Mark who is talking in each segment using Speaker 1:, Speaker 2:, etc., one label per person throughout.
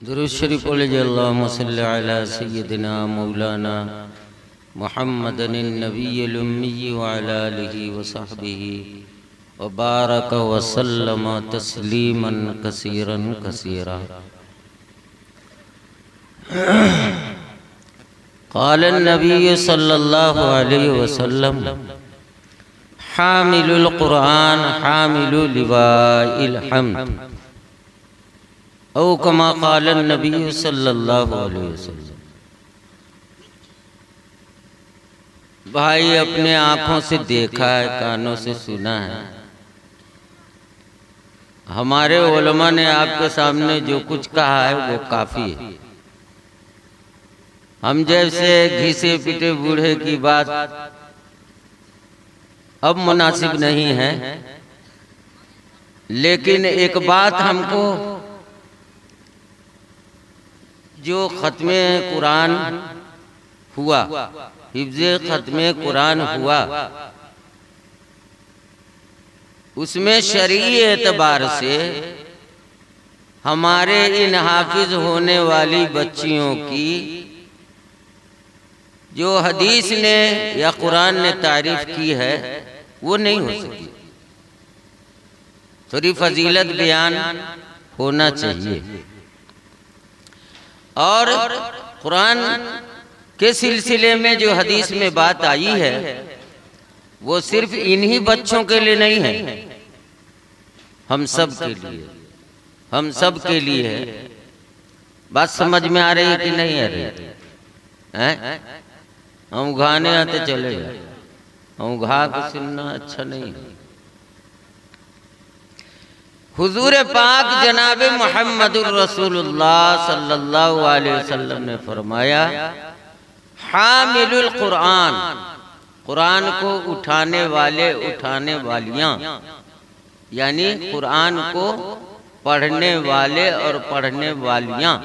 Speaker 1: दुरूद शरीफ पढ़िए। अल्लाहुम्मा सल्लि अला सय्यिदिना मौलाना मुहम्मदिन नबिय्यिल उम्मी व अला आलिहि व सहबिहि व बारक व सल्लम तस्लीमन कसीरन कसीरा। क़ाल नबी सल्लल्लाहु अलैहि वसल्लम हामिलुल कुरान हामिलु लिवाइल हम्द औ कमा क़ाल नबी सल्लल्लाहु अलैहि वसल्लम। भाई अपने आँखों से देखा है, कानों से सुना है, हमारे उलमा ने आपके सामने जो कुछ कहा है वो काफी है। हम जैसे घिसे पिटे बूढ़े की बात अब मुनासिब नहीं है, लेकिन एक बात हमको जो खत्मे कुरान हुआ, हिफ्ज़े खत्मे कुरान हुआ, उसमें शरई एतबार से हमारे इन हाफिज होने वाली बच्चियों की जो हदीस ने या कुरान ने तारीफ की है वो नहीं हो सकी। थोड़ी फजीलत बयान होना चाहिए। और कुरान के सिलसिले में जो हदीस में बात आई है वो सिर्फ इन्हीं बच्चों के लिए नहीं है, हम सब के लिए, हम सब के लिए है। बात समझ में आ रही है कि नहीं आ रही है? हम गाने आते चले जाए, हम घा को सुनना अच्छा नहीं है। हुजूर पाक जनाब मुहम्मदुर रसूलुल्लाह सल्लल्लाहु अलैहि वसल्लम ने फरमाया हामिलुल कुरान, कुरान को उठाने वाले उठाने वालियां, यानी कुरान को पढ़ने वाले और पढ़ने वालियां,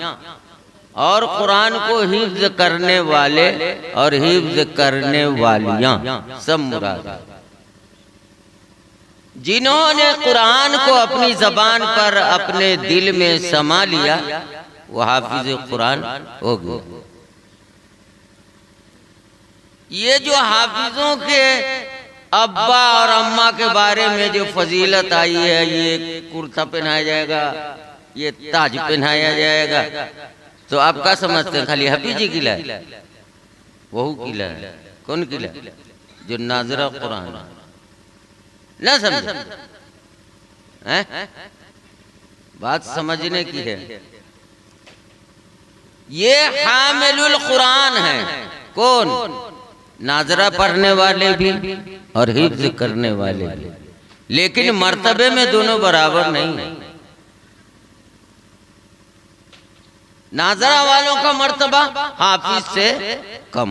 Speaker 1: और कुरान को हिफ्ज करने वाले और हिफ्ज करने वालियां, सब मुराद है। जिन्होंने कुरान को अपनी जबान पर अपने दिल में समा लिया वो हाफिज कुरान हो गए। ये जो हाफिजों के अब्बा और अम्मा के बारे में जो फजीलत आई है, ये कुर्ता पहनाया जाएगा, ये ताज पहनाया जाएगा, तो आप क्या समझते हैं खाली हाफिज जी किला है? वहू किला है। कौन किला? जो नाजरा कुरान ना समझे हैं? बात समझने की है। ये हामिलुल कुरान है। कौन? नाजरा पढ़ने वाले भी और हिफ्ज करने वाले भी, लेकिन मर्तबे में दोनों बराबर नहीं है। नाजरा वालों का मर्तबा हाफिज से कम।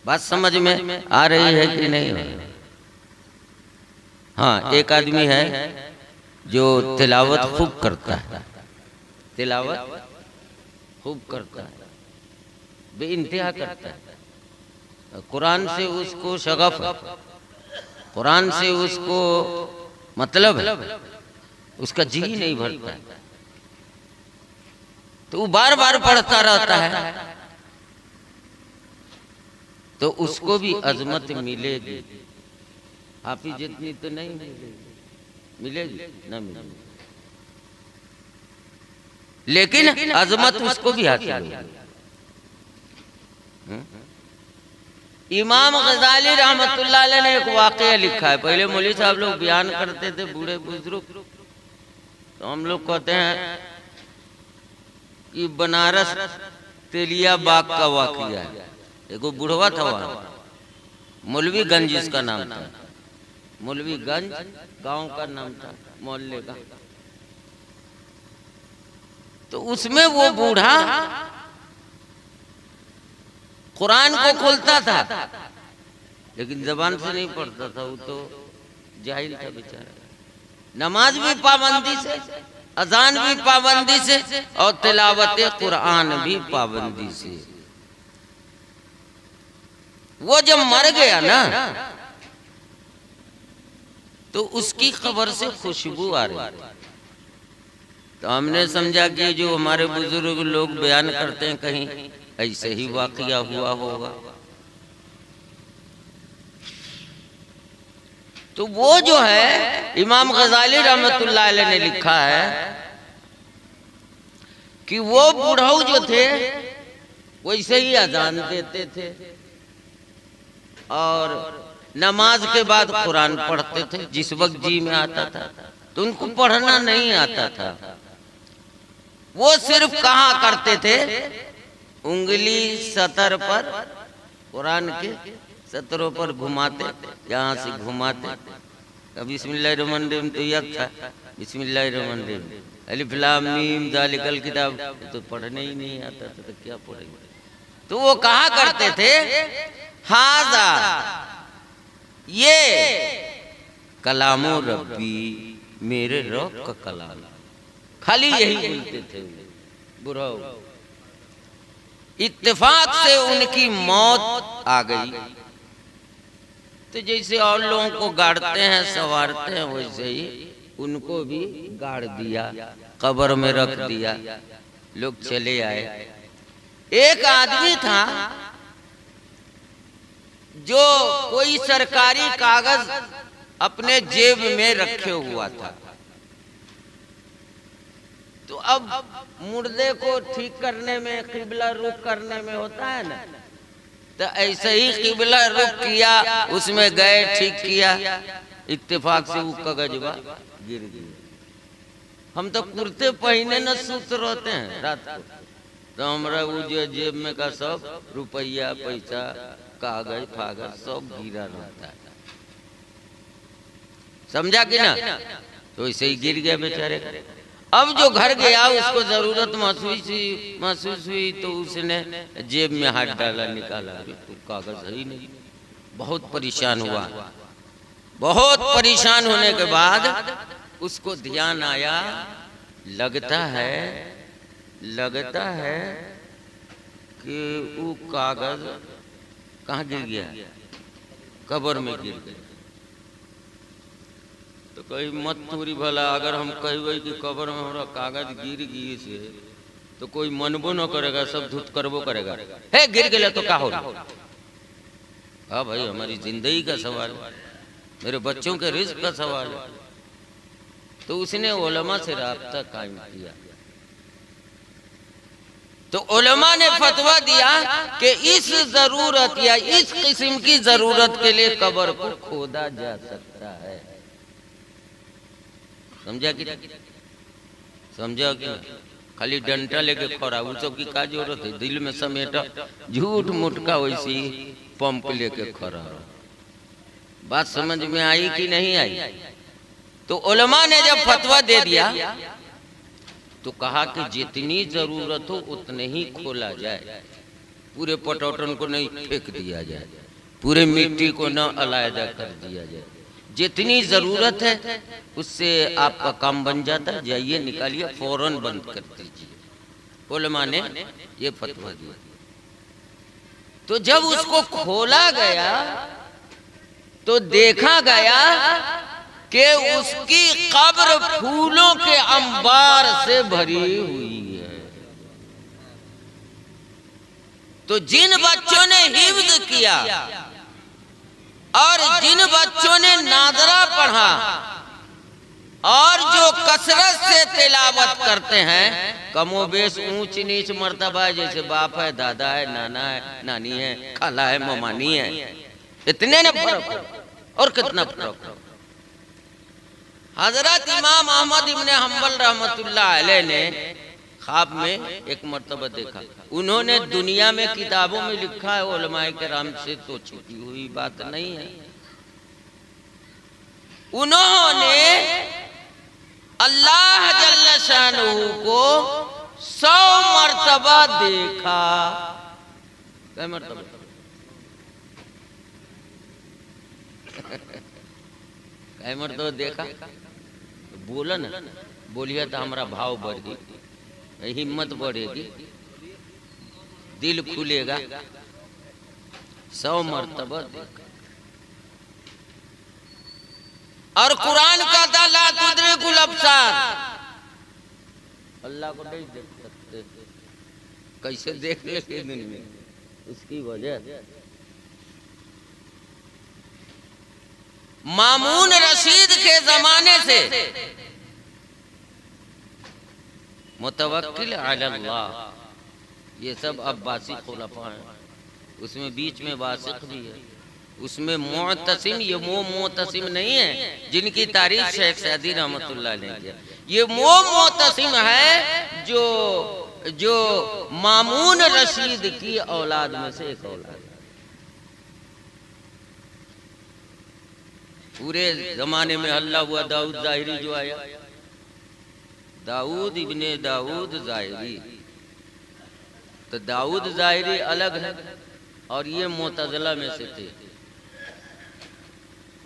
Speaker 1: बात समझ में आ रही है कि नहीं? हाँ, एक आदमी है जो तिलावत खूब करता है, तिलावत खूब करता है, बेइंतहा करता है। कुरान से उसको शगफ, कुरान से उसको मतलब है, उसका जी नहीं भरता है, तो वो बार बार पढ़ता रहता है, तो उसको भी अजमत मिलेगी। हाफिज जितनी तो नहीं मिलेगी, मिलेगी ना मिलेगी, लेकिन अजमत उसको भी हासिल होगी। इमाम गजाली रहमतुल्लाह अलैह ने एक वाकया लिखा है। पहले मौलवी साहब लोग बयान करते थे, बूढ़े बुजुर्ग, तो हम लोग कहते हैं कि बनारस तेलिया बाग का वाकया है। देखो बुढ़वा था वहां, मौलवीगंज इसका नाम था, मौलवीगंज गांव का नाम था, मोहल्ले का। तो उसमें वो बूढ़ा कुरान को खोलता था, लेकिन जबान से नहीं पढ़ता था, वो तो जाहिल था बेचारा। नमाज भी पाबंदी से, अजान भी पाबंदी से, और तिलावत कुरान भी पाबंदी से। वो जब मर गया ना, तो उसकी खबर से खुशबू आ रही थी। तो हमने समझा कि जो हमारे बुजुर्ग लोग बयान करते हैं कहीं ऐसे ही वाकया हुआ होगा। तो वो जो है इमाम गजाली रहमतुल्लाह अलैह ने लिखा है कि वो बूढ़ऊ जो थे वैसे ही अजान देते थे और नमाज के बाद कुरान पढ़ते थे जिस वक्त जी में आता था। तो उनको पढ़ना नहीं आता था, वो सिर्फ कहा करते थे उंगली सतर पर कुरान के सतरों पर घुमाते, यहाँ से घुमाते। बिस्मिल्लाहिर्रहमानिर्रहीम तो यह था, बिस्मिल्लाहिर्रहमानिर्रहीम अलिफ लाम मीम जालिकल किताब, तो पढ़ने ही नहीं आता था तो क्या पढ़ेंगे। तो वो कहा करते थे हाजा ये कलामो रब्बी, मेरे रब का कलाम। खाली यही बोलते थे बुरा। इत्तेफाक से उनकी मौत आ गई। तो जैसे और लोगों को गाड़ते हैं संवारते हैं वैसे ही उनको भी गाड़ दिया, कब्र में रख दिया, लोग चले आए। एक आदमी था जो कोई सरकारी कागज अपने जेब में रखे हुआ था। तो अब मुर्दे को ठीक करने में, किबला रुख करने में होता है ना, तो ऐसे ही किबला रुख किया, उसमें गए ठीक किया, इत्तेफाक से वो कागजवा गिर गया। हम तो कुर्ते पहने न सुत रहते हैं रात को, तो हमारा वो जो जेब में का सब रुपया पैसा कागज फागज सब गिरा रहता है, समझा कि ना। तो ऐसे ही गिर गया बेचारे। अब जो घर गया उसको जरूरत महसूस हुई तो उसने जेब में हाथ डाला, निकाला, तो कागज है ही नहीं। बहुत परेशान हुआ। बहुत परेशान होने के बाद उसको ध्यान आया, लगता है कि वो कागज कहाँ गिर गया, कब्र में गिर गया। तो कहीं मत थोड़ी भला, अगर हम कहबे कि कब्र में हमारा कागज गिर गई से तो कोई मनबो न करेगा, सब धुत करबो करेगा। है गिर गया तो क्या होगा। हाँ भाई, हमारी जिंदगी का सवाल है, मेरे बच्चों के रिस्क का सवाल है। तो उसने उलमा से राब्ता कायम किया। तो उलमा ने फतवा दिया कि इस जरूरत या इस किस्म की जरूरत के लिए कब्र को खोदा जा सकता है। समझा कि समझा कि खाली डंटा लेके खड़ा, वो सब की का जरूरत है, दिल में समेटा झूठ मूठ का वैसी पंप लेके खड़ा। बात समझ में आई कि नहीं आई। तो उलमा ने जब फतवा दे दिया तो कहा कि जितनी जरूरत हो उतने ही खोला जाए, पूरे पटौटन को नहीं फेंक दिया जाए, पूरे मिट्टी को न अलग कर दिया जाए। जितनी जरूरत है उससे आपका काम बन जाता है, जाइए निकालिए, फौरन बंद कर दीजिए। उलमा ने ये फतवा दिया। तो जब उसको खोला गया तो देखा गया कि उसकी कब्र फूलों के अंबार से भरी हुई है। तो जिन बच्चों ने हिफ्ज किया और जिन बच्चों ने नादरा पढ़ा और जो कसरत से तिलावत करते हैं, कमोबेश ऊंच नीच मर्तबा है, जैसे बाप है, दादा है, नाना है, नानी है, खाला है, ममानी है, इतने न फर्क और कितना फर्क। हजरत इमाम अहमद इब्ने हम्बल रहमतुल्लाह अलैह ने ख्वाब में एक मर्तबा देखा। उन्होंने दुनिया में किताबों में लिखा है, उलमाए किराम से तो छुपी हुई बात नहीं है। उन्होंने अल्लाह जल्ल शानहू को 100 मर्तबा देखा। क्या मर्तबा? क्या मर्तबा देखा? बोला ना, बोलिए तो हमारा भाव बढ़ेगी, हिम्मत बढ़ेगी, दिल खुलेगा। 100 मर्तबा देखा। और कुरान का ला तुद्रिकुल अब्सार, अल्लाह को नहीं देख सकते, कैसे देख लेंगे दिन में? उसकी वजह मामून रशीद के जमाने से मुतवक्किल अल्लाह, ये सब अब्बासी खुलफा हैं। उसमें बीच में वासिक भी है, उसमें मुअतसिम, ये वो मुअतसिम नहीं है जिनकी तारीफ शेख सदी रहमतुल्लाह ने किया। ये वो मुअतसिम है जो मामून रशीद की औलाद में से एक औलाद है। पूरे जमाने में हल्ला हुआ दाऊद ज़ाहिरी जो आया, दाऊद इब्ने दाऊद ज़ाहिरी, तो दाऊद ज़ाहिरी अलग है और ये मुतज़िला में से थे।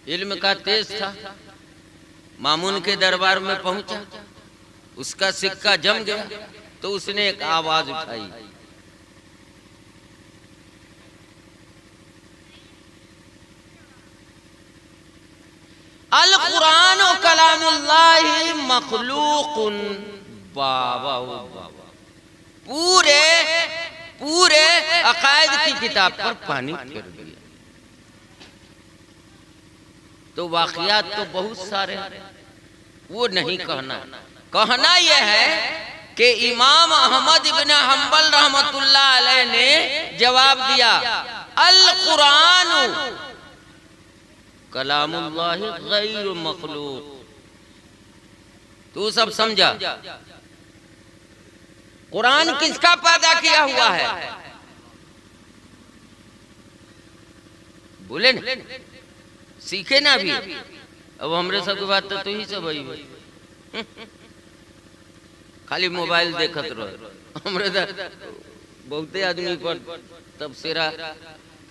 Speaker 1: इल्म का तेज था, मामून के दरबार में पहुंचा, उसका सिक्का जम गया तो उसने एक आवाज उठाई, अल कुरान कलामुल्लाहि मखलूकुन। बाबा ओ बाबा, पूरे पूरे अकायद की किताब पर पानी फिर दिया। तो वाक़ियात तो बहुत सारे, वो नहीं कहना। कहना यह है कि इमाम अहमद इब्न हम्बल रहमतुल्लाह अलैह ने जवाब दिया, अल कुरान कलामुल्लाहि गैर मखलूक। तू सब समझा, कुरान किसका पैदा किया हुआ है? बोले ना, सीखे ना भी। अब हमरे सब की बात तो तू ही सब आई, खाली मोबाइल देखत रहो। हमरे बहुते आदमी पर तब सेरा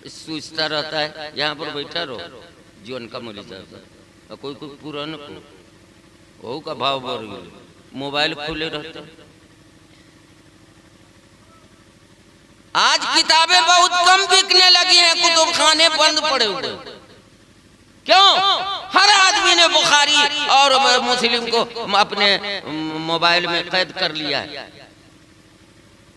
Speaker 1: सोचता रहता है, यहाँ पर बैठा रहो जीवन का मिल जाता। कोई कोई पुरान को का भाव बढ़ गया, मोबाइल खोले रहता। आज किताबें बहुत कम बिकने लगी हैं, कुतुब खाने बंद पड़े हुए। क्यों? हर आदमी ने बुखारी और मुस्लिम को अपने मोबाइल में कैद कर लिया है।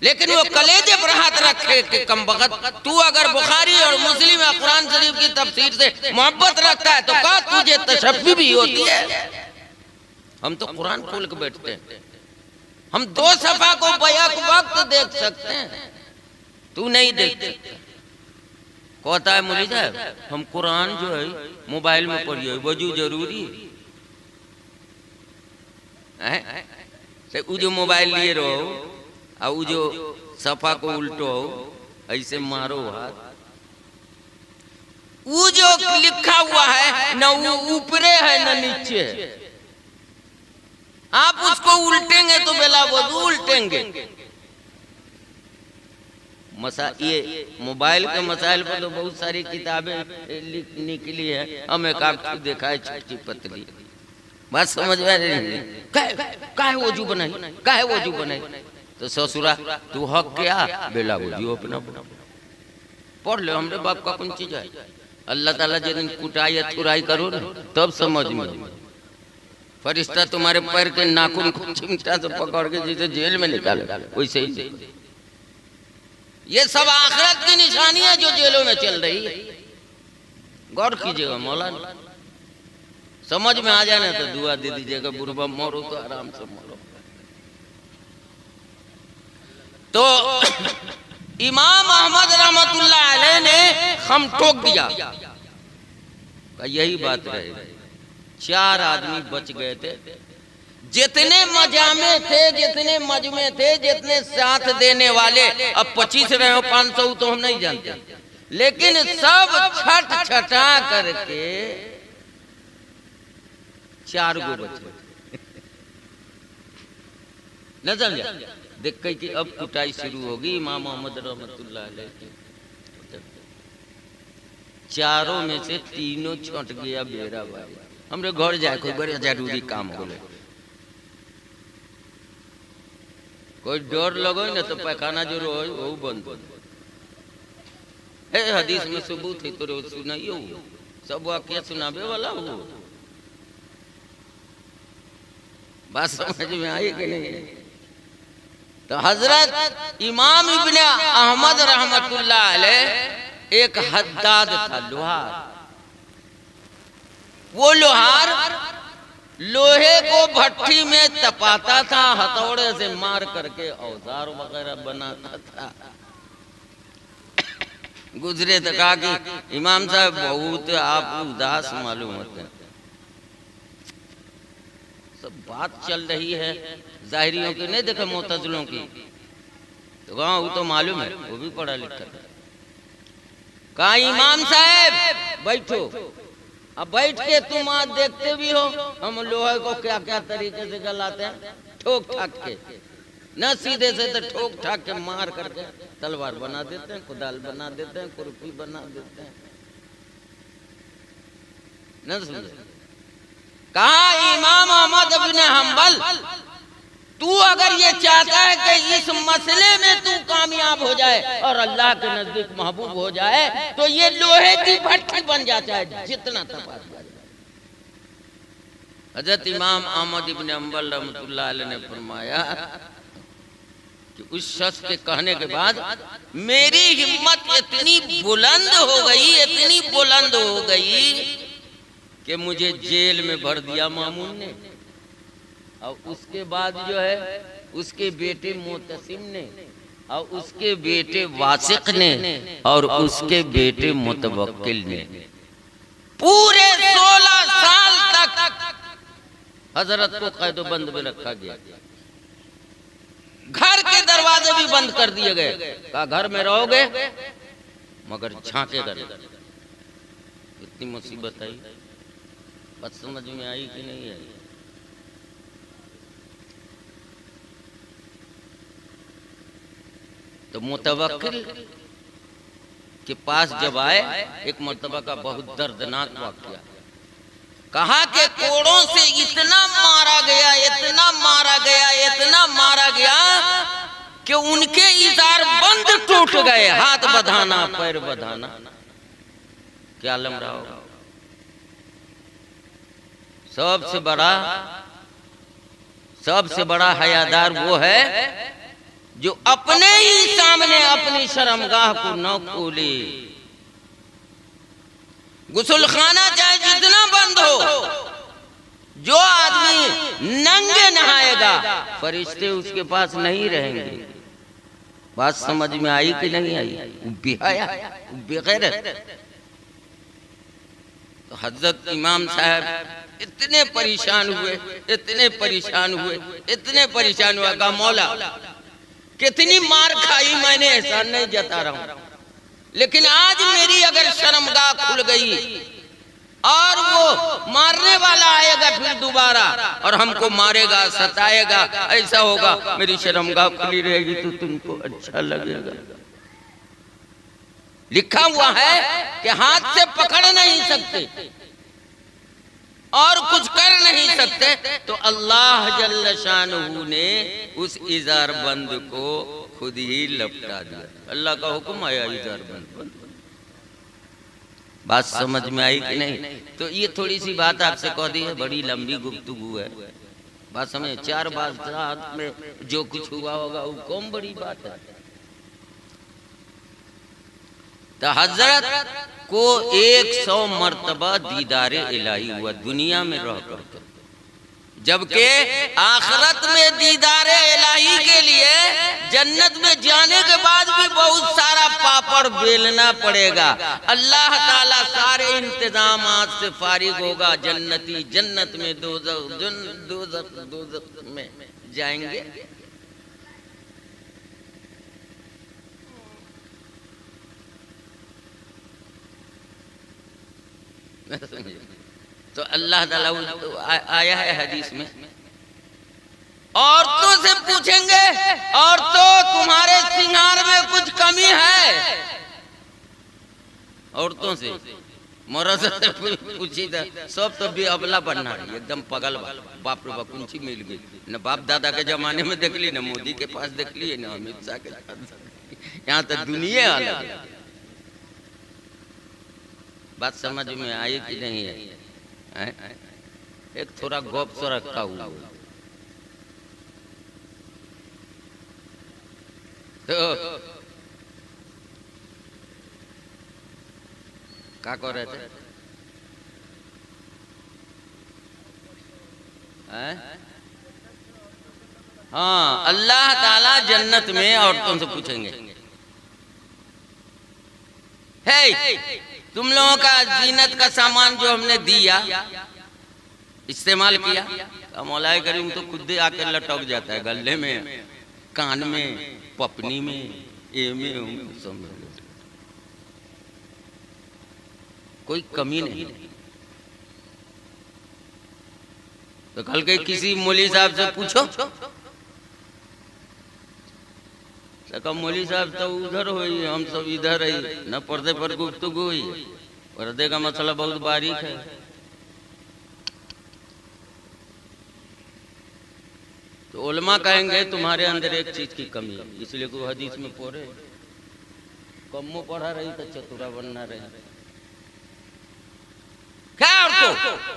Speaker 1: लेकिन वो कलेजे पर हाथ रखे कि कम वक्त, तू अगर बुखारी और मुस्लिम या कुरान शरीफ की तफसीर से मोहब्बत रखता है तो क्या तुझे तशब्बुह भी होती है? हम तो कुरान खोल के बैठते हैं, हम 2 सफा को बैक वक्त देख सकते हैं, तू नहीं देख सकता। कहता है मुझे साहब हम कुरान जो है मोबाइल में पढ़िए, वजू जरूरी है। वो जो मोबाइल लिए रहो और वो जो सफा को उल्टो ऐसे मारो हाथ, वो जो लिखा हुआ है न वो ऊपरे है न नीचे है। आप उसको उल्टेंगे तो बेला वजू उल्टेंगे। ये मोबाइल के मसाइल पर तो बहुत सारी किताबें निकली है, हम एक आध देखा है छोटी पतली, बात समझ में नहीं। काहे वजू बनाई, काहे वजू बनाई? तो ससुरा तू हक क्या बेला वजू अपना पढ़ ले। हमरे बाप का कौन चीज है? अल्लाह ताला जिस दिन कुटाई या थुराई करो ना तब समझ में। फरिश्ता तुम्हारे पैर के नाखून को चिमटा से पकड़ के जैसे जेल में निकाले वैसे ही। ये सब आखिरत की निशानी है जो जेलों में चल रही है। गौर कीजिएगा मौलाना, समझ में आ जाने तो दुआ दे दीजिएगा, बुढ़बा मरो तो आराम से मरो। तो इमाम अहमद रहमतुल्लाह अलैह ने हम टोक दिया, यही बात रहे। 4 आदमी बच गए थे, जितने मजामे थे, जितने मजमे थे, जितने साथ देने वाले। अब 25 रहे हो 500 तो हम नहीं जानते, लेकिन सब छट छटा करके 4 गो बचे। न समझा? देख के कि अब कुटाई शुरू होगी इमाम अहमद रहमतुल्लाह अलैह की। चारों में से 3 छट गया बेरा भाई। हमरे घर जाए कोई बड़े जरूरी काम हो गए, कोई डर लगो ना तो पैखाना जो रो वो बंद है। हदीस में सबूत है तो सुनाइयो, सब वाक्य सुनाबे वाला हो। बात समझ में आई कि नहीं? तो हजरत इमाम इब्ने अहमद रहमतुल्लाह अलैह एक हद्दाद था, लोहार। वो लोहार लोहे को भट्टी में तपाता था, हथौड़े से मार करके औजार वगैरह बनाता था। गुजरे तो कहा कि इमाम साहब बहुत आप उदास मालूम होते हैं। सब बात चल रही है जाहिरियों की, नहीं देखा मुतज़िलों की, तो कहा वो तो मालूम है, वो भी पढ़ा लिखा है। कहा इमाम साहब बैठो। अब बैठ के तुम आज देखते भी हो हम लोहे को क्या क्या तरीके से गलाते हैं, ठोक ठाक के, न सीधे से तो ठोक ठाक के मार करके तलवार बना देते हैं, कुदाल बना देते हैं, खुरपी बना देते हैं। न समझे? कहा इमाम अहमद इब्ने हंबल, तू अगर ये चाहता है कि इस मसले में तू कामयाब हो जाए और अल्लाह के नजदीक महबूब हो जाए, तो ये लोहे की भट्टी बन जाता है, जितना तपा दिया जाए। हजरत इमाम अहमद इब्ने हंबल रहमतुल्लाह अलैह ने फरमाया कि उस शख्स के कहने के बाद मेरी हिम्मत इतनी बुलंद हो गई, इतनी बुलंद हो गई कि मुझे जेल में भर दिया मामून ने। और उसके बाद जो है उसके बेटे मोतसिम ने और उसके बेटे वासिक ने और उसके बेटे मुतवक्किल ने पूरे 16 साल तक हजरत को कैदोबंद में रखा गया। घर के दरवाजे भी बंद कर दिए गए। कहा घर में रहोगे मगर झांकेगा नहीं। इतनी मुसीबत आई, बात समझ में आई कि नहीं आई? तो मुतवक्किल के पास जब आए, एक मर्तबा का बहुत दर्दनाक वाकया, कहा कि कोड़ों से इतना मारा गया, इतना मारा गया, इतना मारा गया कि उनके इजार बंद टूट गए। हाथ बधाना, पैर बधाना, क्या आलम रहा होगा। सबसे बड़ा हयादार वो है जो अपने ही सामने अपनी शर्मगाह को न खोले। गुसलखाना चाहे जितना बंद हो, जो आदमी नंगे नहाएगा फरिश्ते उसके पास नहीं रहेंगे। बात समझ में आई कि नहीं आई? बेहया, बेगैरत। तो हजरत इमाम साहब इतने परेशान हुए, इतने परेशान हुए, इतने परेशान हुआ। कहा मौला कितनी मार खाई मैंने, एहसान नहीं जता रहा हूं, लेकिन आज मेरी अगर शर्मगाह खुल गई और वो मारने वाला आएगा फिर दोबारा और हमको मारेगा, सताएगा, ऐसा होगा, मेरी शर्मगाह खुली रहेगी तो तुमको अच्छा लगेगा। लिखा हुआ है कि हाथ से पकड़ नहीं सकते और कुछ कर नहीं सकते, तो अल्लाह जल्ल शानहू ने उस इजार बंद को खुद ही लपटा दिया। अल्लाह का हुक्म आया इजार बंद। बात समझ में आई कि नहीं? तो ये थोड़ी सी बात आपसे कह दी है, बड़ी लंबी गुफ्तगू है। बात समझ, 4 बात में जो कुछ हुआ होगा वो कौन बड़ी बात है। तो हजरत को 100 मर्तबा दीदारे इलाही हुआ दुनिया में रह कर, जबकि आखिरत में दीदारे इलाही के लिए जन्नत में जाने के बाद भी बहुत सारा पापड़ बेलना पड़ेगा। अल्लाह ताला सारे इंतजामात से फारिग होगा। जन्नती जन्नत में, दोज़ख में जाएंगे। तो अल्लाह ताला आया है हदीस में, औरतों से पूछेंगे, औरतों तुम्हारे सिंगार में कुछ कमी है? औरतों से मर्द से पूछी था, सब तो बेअबला बनना रही, एकदम पगल। बाप रे बाप, कुंची मिल गई। न बाप दादा के जमाने में देख ली, न मोदी के पास देख ली, न अमित शाह के पास, यहाँ तक दुनिया अलग है। बात समझ में आई कि नहीं है? एक थोड़ा गौप तो रखा हुआ। तो क्या कह रहे थे? हाँ, अल्लाह ताला जन्नत में औरतों से पूछेंगे, हे तुम लोगों का जीनत का सामान जो हमने दिया, इस्तेमाल किया, मौलाए करीम तो खुद ही आकर लटक जाता है गले में, कान में, पपनी में, ए में, सब में, कोई कमी नहीं। तो कल के किसी मौलवी साहब से पूछो, तो मौलवी साहब तो उधर हुई, हम सब इधर ही, न पर्दे पर गुफ्तगू हुई। पर्दे का मसला बहुत बारीक है। तो उलमा कहेंगे तुम्हारे अंदर एक चीज की कमी है, इसलिए कोई हदीस में पढ़े, कम्मो पढ़ा रही तो चतुरा बनना रही। क्या तो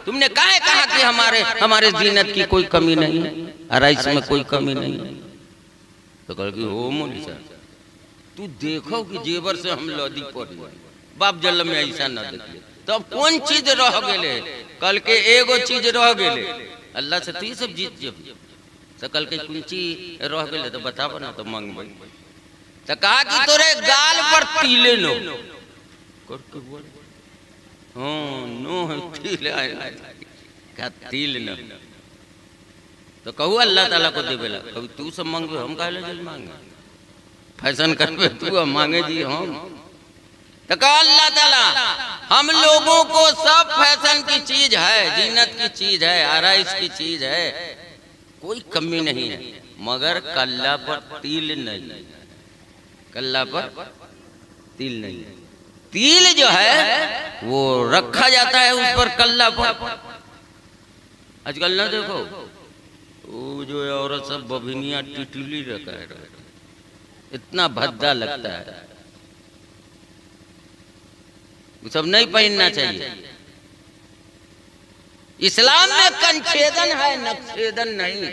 Speaker 1: तुमने काहे कहा कि हमारे जीनत की कोई कमी नहीं है, आराइश में कोई कमी नहीं है? तो कल की हो मौलवी साहब, तू देखो कि जेवर से हम लदी पड़ी, बाप जल में ऐसा न देखिए। तब कौन चीज रह गेले? कल के एगो चीज रह गेले, अल्लाह से तू सब जीत जब। तो कल के कौन चीज रह गेले तो बताबो ना, तो मांगबे। तो कहा कि तोरे गाल पर तिले नो करके बोल, हाँ नो है तिल आए का तिल न। तो कहू अल्लाह ताला को देवेला, कभी तू सब मांगबे, हम काहे जल मांगे? फैशन करबे तू, हम मांगे जी हम। तो कहा अल्लाह ताला हम लोगों को सब फैशन की चीज है, जीनत की चीज है, आराइश की चीज है, कोई कमी नहीं है, मगर कल्ला पर तिल नहीं, कल्ला पर तिल नहीं। तिल जो है वो रखा जाता है उस पर, कल्ला पर। आजकल ना देखो वो जो औरत सब बभिनिया टिटली रखा है, इतना भद्दा लगता है, वो सब नहीं पहनना चाहिए। इस्लाम में कंछेदन है, नक्छेदन नहीं।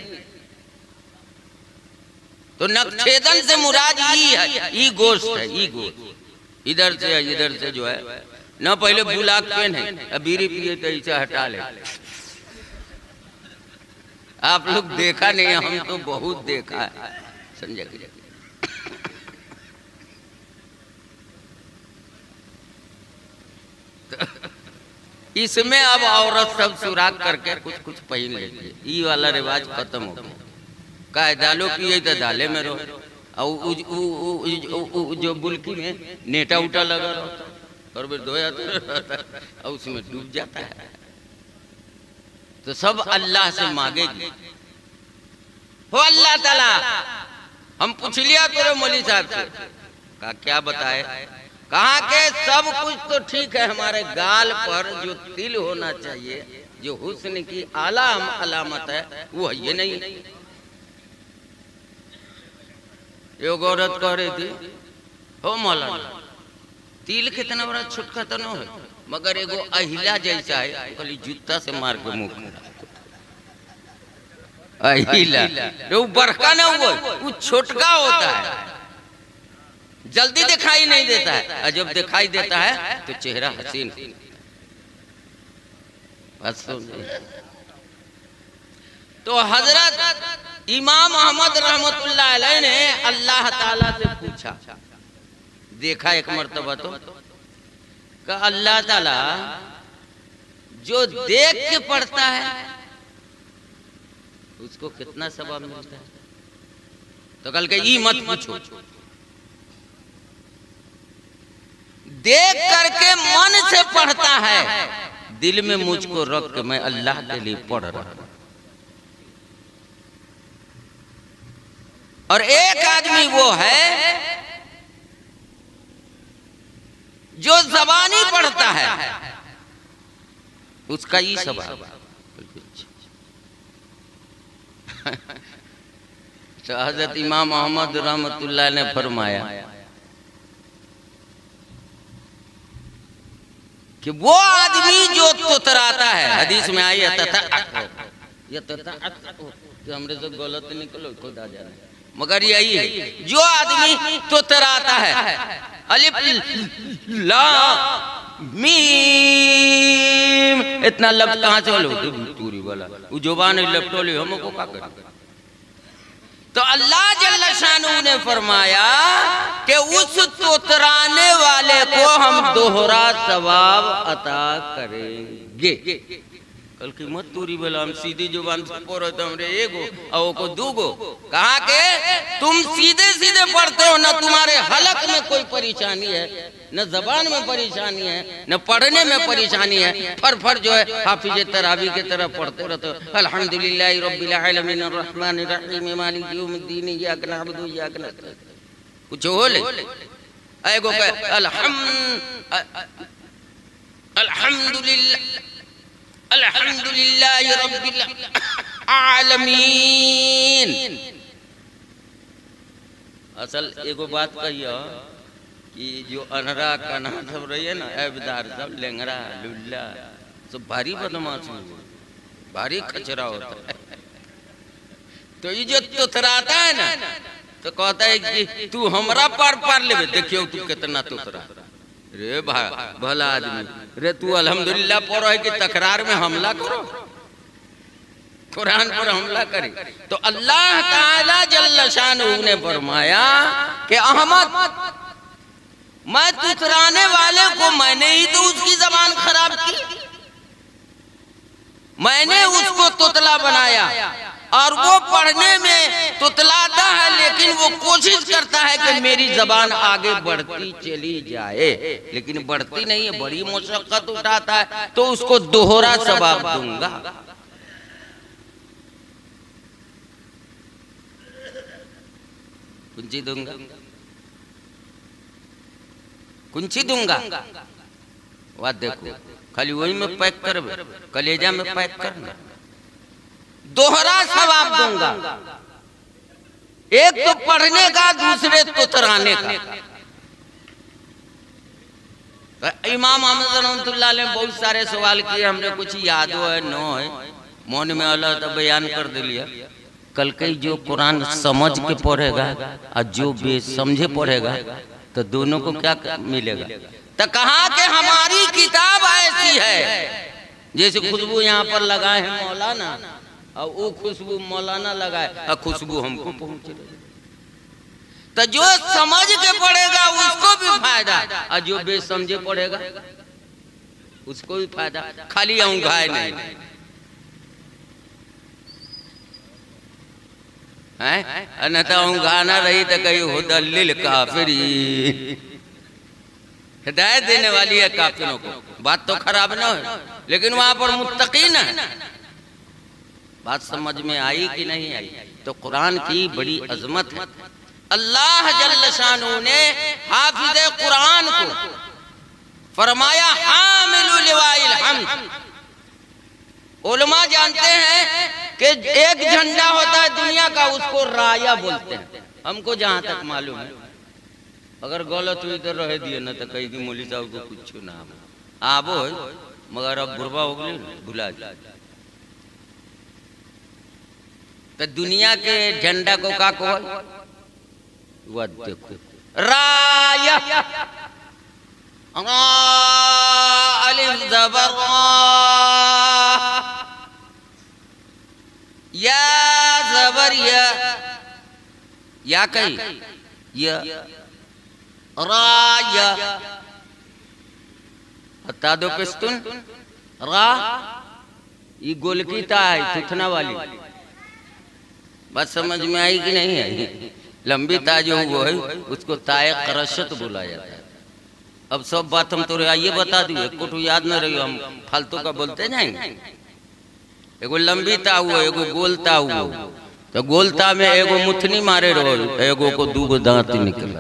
Speaker 1: तो नक्छेदन से मुराद ई है, ई गोश्त है, ई गोश्त इधर से जो है ना, पहले बुलाक पहने, बीड़ी पिए तो इसे हटा ले। आप लोग देखा नहीं, हम तो बहुत देखा है, समझे? इसमें अब औरत सब सुराग करके कुछ कुछ पहन लेती है, ये वाला रिवाज खत्म हो गया। कहे दालो की तो दाले में रहो, और जो बुल्की में नेटा उटा लगा रहता और फिर धोया और उसमें डूब जाता है। तो सब अल्लाह से मांगेगी, हो अल्लाह ताला हम पूछ लिया तेरे मौलवी साहब से, कहा क्या बताए? कहा के सब कुछ तो ठीक है, हमारे गाल पर जो तिल होना चाहिए, जो हुस्न की आला अलामत है, वो ये नहीं। एक औरत कह रही थी, हो मौलाना तिल कितना बड़ा छुटका तो न है, मगर एगो अहिला जैसा है, खाली जूता से मार के मुंह। अहिला वो बड़का ना हुआ, वो छोटका होता है, जल्दी दिखाई नहीं देता है, और जब दिखाई देता है तो चेहरा हसीन। तो हजरत इमाम अहमद रहमतुल्लाह अलैह ने अल्लाह ताला से पूछा, देखा एक मर्तबा तो का अल्लाह ताला जो देख के पढ़ता है उसको कितना सवाब मिलता है? तो कल के ई मत पूछो, देख करके मन से पढ़ता है, दिल में मुझको रख के मैं अल्लाह के लिए पढ़ रहा हूं। और एक आदमी वो है जो ज़बानी पढ़ता है, उसका ही सवाब। तो हजरत इमाम अहमद रहमतुल्लाह ने फरमाया कि वो आदमी जो तुतराता है, हदीस में आई है, तथा हमरे से गलत निकलो खुद आ जा रहा है, मगर यही है, जो आदमी तुतराता है अलिफ लाम मीम, इतना लफ्ज कहाँ से बोलो तूरी वाला वो जुबान लपटोले हमको क्या करे। तो अल्लाह जल्ल शानू ने फरमाया कि उस तोतराने वाले को हम दोहरा सवाब अता करेंगे। कल की मत तूरी बोला, हम सीधी जुबान से पढ़ो तो हमरे एगो और को दूगो। कहा के तुम सीधे सीधे पढ़ते हो, ना तुम्हारे हलक में कोई परेशानी है, न जबान में परेशानी है, न पढ़ने में परेशानी है। फर जो है हाफिज तरावी की तरह पढ़ते रहते हो। अल्हम्दुलिल्लाहि रब्बिल आलमीन अर्रहमानिर रहीम मालिकि यौमिद्दीन इय्याका नअबुदु व इय्याका नस्तईन। कुछ हो ले एगो के अल्हम्दुलिल्लाहि रब्बिल आलमीन। असल एगो बात कहियो कि जो अनरा कना सब रही है ना, ऐबदार सब लेंगरा लुल्ला सब भारी बदमाश, भारी कचरा होता है। तो ये जो तुतराता है ना, तो कहता है कि तू हमरा पार ले, देखियो तू कितना तुतरा रे भला आदमी रे। तू अल्हम्दुलिल्लाह पढ़ो है कि तकरार में हमला करो, कुरान पर हमला करे। तो अल्लाह ताला जल्ल शानहू ने फरमाया कि अहमद, मैं तुतराने वाले को मैंने ही तो उसकी जबान खराब की, मैंने उसको तुतला बनाया। और वो पढ़ने में तुतलाता है, लेकिन वो कोशिश करता है कि मेरी जबान आगे बढ़ती चली जाए, लेकिन बढ़ती नहीं है, बड़ी मुशक्कत उठाता है। तो उसको दोहरा सवाब दूंगा। कुंची दूंगा, कुंची दूंगा। वाह देखो, खाली वही में पैक कर, कलेजा में पैक करना, दोहरा सवाब दूंगा। एक तो पढ़ने का, दूसरे तुतराने का। इमाम अहमद रहमतुल्लाह अलैह बहुत सारे सवाल किए, हमने कुछ याद हो है न है, मौन में अल्लाह तो बयान कर दिया। कल कई जो कुरान समझ के पढ़ेगा और जो बेसमझे पढ़ेगा, तो दोनों को क्या मिलेगा। तो कहा कि हमारी किताब ऐसी है, जैसे खुशबू यहाँ पर लगाए हैं मौलाना, और वो खुशबू मौलाना लगाए और खुशबू हमको पहुंच रही। तो जो समझ के पढ़ेगा उसको भी फायदा, और जो बेसमझे पढ़ेगा उसको भी फायदा। खाली औंघाए नहीं है, अन्यथा औंघाना रही तो कहीं हुदल्लिल काफिरी, हिदायत देने वाली है काफिरों को। बात तो खराब ना हो, लेकिन वहां पर मुत्तकीन है। बात समझ में आई कि नहीं आई। तो कुरान की बड़ी अजमत है। अल्लाह जल्ल शानहू ने हाफिज कुरान को फरमाया हामिलु लिवाइल हम्द। उलमा जानते हैं कि एक झंडा होता है दुनिया का, उसको राया बोलते हैं, हमको जहां तक मालूम है। अगर गलत हुई तो रह दिए ना, तो कहीं की मौलवी साहब को कुछ ना आबो है, मगर अब बुरबा हो गई भुला जाए। तो दुनिया के झंडा को का को वह देखो राया, अलिफ ज़बर या ज़बर या कहीं या राया, हता दो पिस्तुन रा, ये गोल की ताई थुथना वाली। बात समझ में आई कि नहीं आई। लंबी ता जो वो है उसको ताए करशत बोला जाता है। अब सब बात हम तो आइए बता दिए, कुछ याद न रही, हम फालतू का बोलते जाएंगे। एगो लंबी ता हुआ, एगो गोलता हुआ। तो गोलता में एगो मुथनी मारे रहो, एगो को दूगो दांत निकला।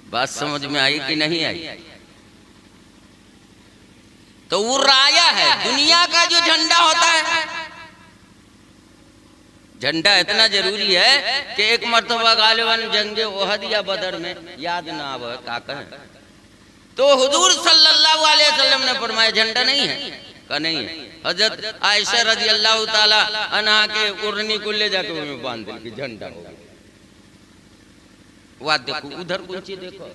Speaker 1: बात समझ में आई कि नहीं आई। तो वो राया है, दुनिया का जो झंडा होता है। झंडा इतना जरूरी है कि एक मर्तबा गालिबन जंगे ओहद या बदर में याद ना आवे का कहें, तो हुजूर सल्लल्लाहु अलैहि वसल्लम ने फरमाया झंडा नहीं है, का नहीं है। हजरत आयशा रजी अल्लाह ताला अन्हा के ओढ़नी को ले जाके उनमें बांध दे कि झंडा हो गया। वाह देखो उधर कुछ देखो,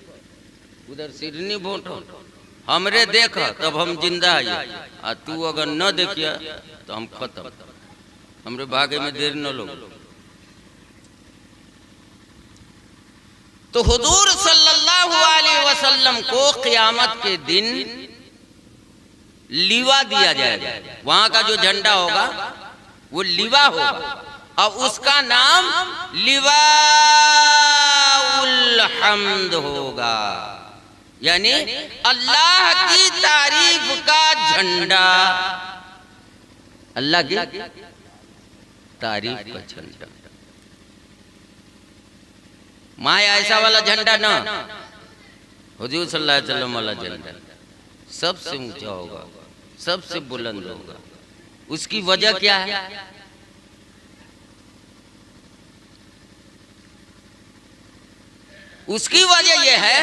Speaker 1: उधर सिरनी वोट हमरे देख तब हम जिंदा है, तू अगर न देखिया तो हम खत्म, हमरे भागे में देर न लोग। तो हुजूर सल्लल्लाहु अलैहि वसल्लम को क़यामत के दिन लिवा दिया जाएगा। वहां का जो झंडा होगा वो लिवा होगा और उसका नाम लिवाउल हम्द होगा, यानी अल्लाह की तारीफ का झंडा, अल्लाह की तारीफ का झंडा। माया ऐसा वाला झंडा ना, हुजूर सल्लल्लाहु अलैहि वसल्लम वाला झंडा सबसे ऊंचा होगा, सबसे बुलंद होगा। उसकी वजह क्या है? उसकी वजह यह है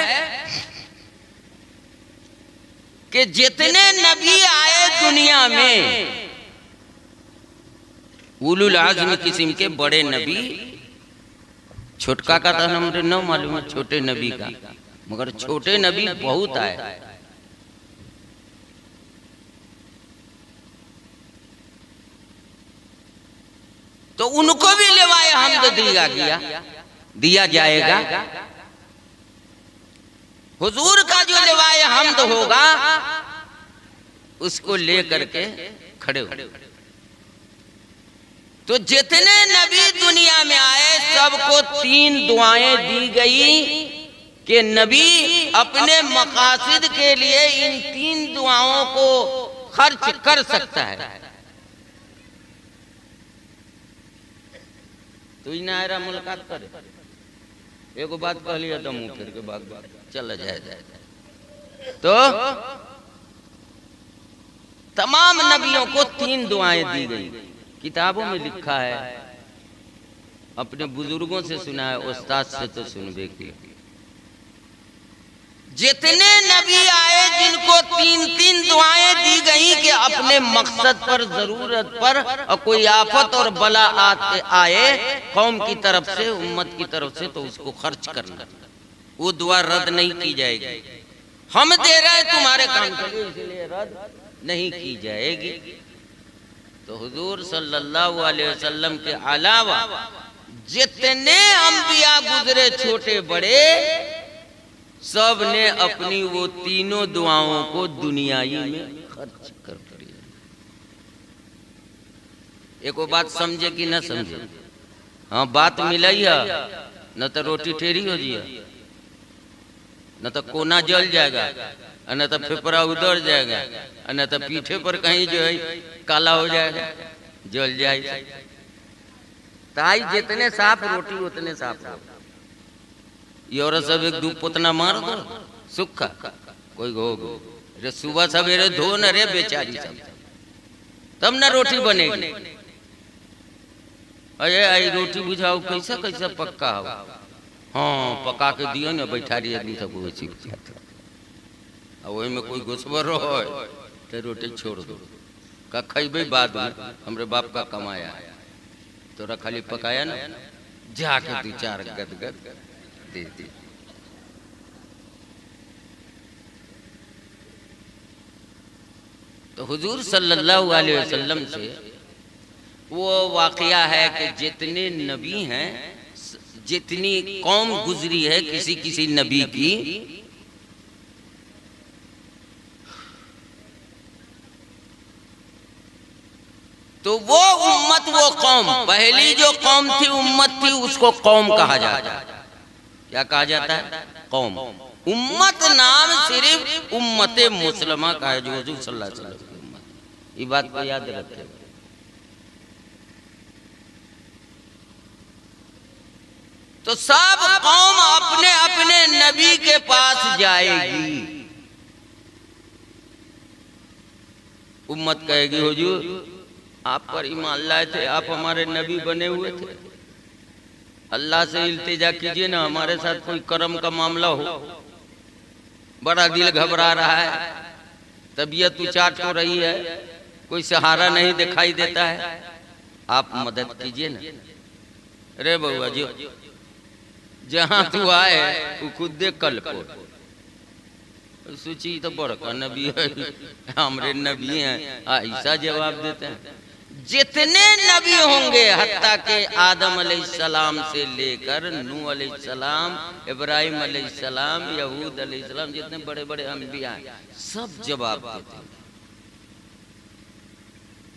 Speaker 1: कि जितने नबी आए दुनिया में, उलुल आज़्म किस्म के बड़े नबी, छोटका का तो हमरे न मालूम है, छोटे नबी का, मगर छोटे नबी बहुत आए। तो उनको भी लिवाए हम्द दिया जाएगा। हुजूर का जो लिवाए हम्द होगा उसको लेकर के खड़े हो। तो जितने नबी दुनिया में आए सबको 3 दुआएं दी गई कि नबी अपने मकासद के लिए इन 3 दुआओं को खर्च कर सकता है। तू ही नायरा मुलाकात करे, एगो बात कह लिया तो मुंह फिर के भाग चला जाए। तो तमाम नबियों को 3 दुआएं दी गई, किताबों में लिखा है, अपने बुजुर्गों से सुना है, उस्ताद से तो सुनबे की। जितने नबी आए जिनको 3 दुआएं दी गई कि अपने मकसद पर, जरूरत पर और कोई आफत और बला आए कौम की तरफ से, उम्मत की तरफ से, तो उसको खर्च करना, वो दुआ रद्द नहीं की जाएगी। हम दे रहे हैं तुम्हारे काम के लिए, इसलिए रद्द नहीं की जाएगी। तो हुजूर सल्लल्लाहु अलैहि वसल्लम के अलावा जितने अंबिया गुजरे छोटे बड़े, सब ने अपनी वो 3 दुआओं को दुनियाई में खर्च कर दिया। एको बात समझे कि न समझे? हाँ बात मिलाई है, न तो रोटी टेढ़ी हो जिया, न तो कोना जल जाएगा, न तो फेफड़ा उधर जाएगा, न तो पीठे पर कहीं जो है काला हो जाएगा, जल जाए। ताई जितने साफ रोटी उतने साफ हो। ये औरत सब 1-2 पुतना मार दो सुखा कोई हो रे, सुबह सवेरे धो न रे बेचारी सब, तब न रोटी बनेगी। अरे आई रोटी बुझाओ कैसा कैसा पक्का हो। हाँ पका के दियो न, बैठा रही आदमी सब वैसी, वही में कोई घुसबर हो तो रोटी छोड़ दो, का खैबे बाद में, हमरे बाप का कमाया तोरा खाली पकाया ना, जाके 2-4 गदगद दे दे। तो हुजूर सल्लल्लाहु अलैहि वसल्लम से वो वाकया है कि जितने नबी हैं, जितनी कौम गुजरी है किसी किसी नबी की, तो वो उम्मत, वो कौम, पहली जो कौम थी, उम्मत थी, उसको कौम कहा जाता है। क्या कहा जाता है? कौम। उम्मत नाम सिर्फ उम्मते मुसलमा का है, जो हुजूर सल्लल्लाहु अलैहि वसल्लम की उम्मत। ये बात को याद रखें। तो सब कौम अपने अपने नबी के पास जाएगी। उम्मत कहेगी हुजूर आप पर ईमान लाए थे, आप हमारे नबी बने हुए थे, अल्लाह से इल्तिजा कीजिए ना, हमारे साथ कोई करम का मामला हो, बड़ा दिल घबरा रहा है, तबीयत उचाट हो रही है, कोई सहारा नहीं दिखाई देता है, आप मदद कीजिए ना। अरे बउआ जी, जहां तू आए वो खुद देख कल को सोची तो बड़का नबी है, हमरे नबी हैं, ऐसा जवाब देते हैं। जितने नबी होंगे हत्ता के आदम अलैहिस्सलाम से लेकर नूह अलैहिस्सलाम, इब्राहिम अलैहिस्सलाम, यहूद अलैहिस्सलाम, जितने बड़े बड़े अंबिया हैं सब जवाब देते हैं।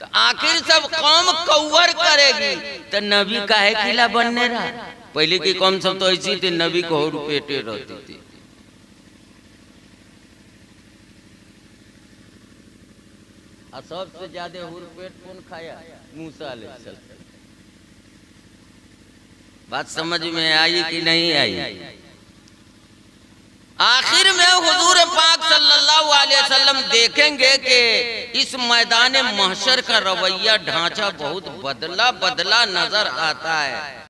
Speaker 1: तो आखिर सब कौम कौवर करेगी तो नबी काहे किला बनने रहा। पहले की कौम सब तो ऐसी थी, नबी को और पेटे रहती थी। और सबसे ज्यादा हुर पेट कौन खाया? मूसा अलैहिस्सलाम। बात समझ में आई कि नहीं आई? आखिर में हुजूर पाक सल्लल्लाहु अलैहि वसल्लम देखेंगे कि इस मैदान महशर का रवैया ढांचा बहुत बदला बदला नजर आता है।